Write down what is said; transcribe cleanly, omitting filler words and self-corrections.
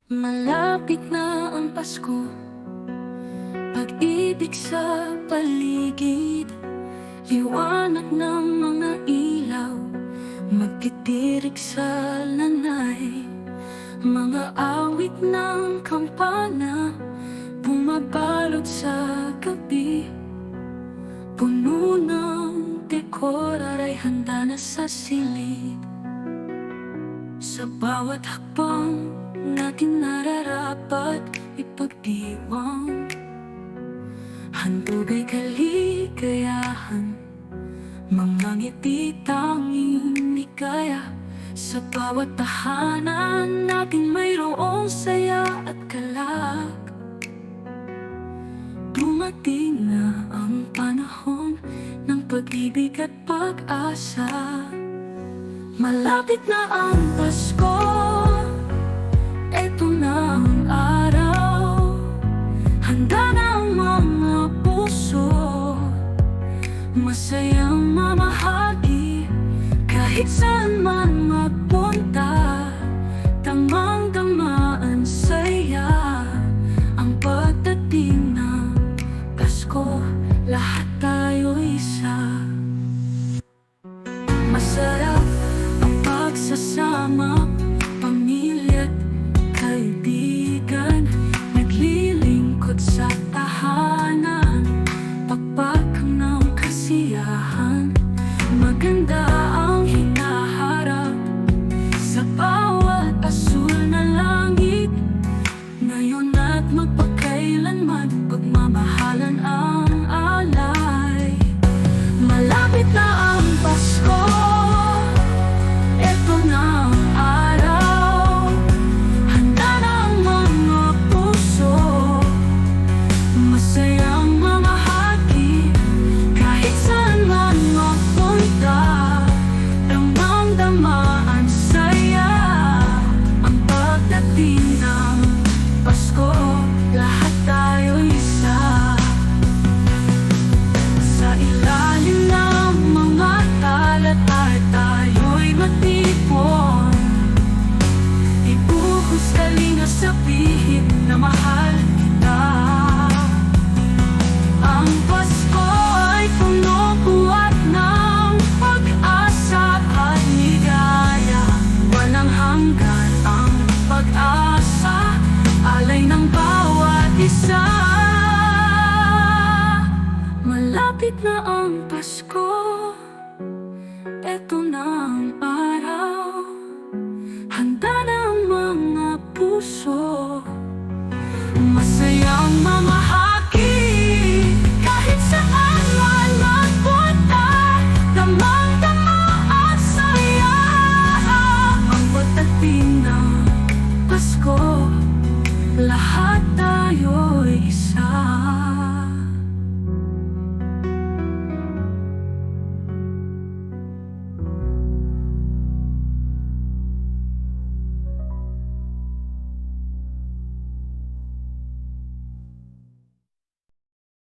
Malapit na ang Pasko, pag-ibig sa paligid, liwanag ng mga ilaw, magtitirik sa lanay. Mga awit ng kampana, bumabalot sa gabi. Puno ng dekor ay handa na sa silid. Sa bawat hakbang natin nararapat ipagdiwang, handog ay kaligayahan, mga ngiti tanging ligaya. Sa bawat tahanan natin mayroong saya at galak. Dumating na ang panahon ng pag-ibig at pag-asa. Malapit na ang Pasko, eto na ang araw. Handa na ang mga puso, masayang mamahagi. Kahit saan man magpunta, tamang-tama ang saya. Ang pagdating ng Pasko, lahat tayo isa. Masarap ang pagsasama, pamilya't kaibigan, naglilingkod sa tahanan, pakpak ng kasiyahan. Maganda ang hinaharap sa bawat asul na langit, ngayon at magpakailanman, pagmamahalan ang alay. Malapit na ang Pasko, eto na ang araw. Handa na ang mga puso, masayang mamahagi. Kahit saan man magpunta, damang-dama ang saya. Ang pagdating ng Pasko, lahat tayo isa. Sa ilalim ng mga talatay tayo'y matipon, ibuhos kalinga sabihin na mahal kita. Ang Pasko ay puno-buhat ng pag-asa at ligaya. Walang hanggan ang pag-asa, alay ng bawat isa. Malapit na ang Pasko, eto na ang araw. Handa na ang mga puso, masayang mga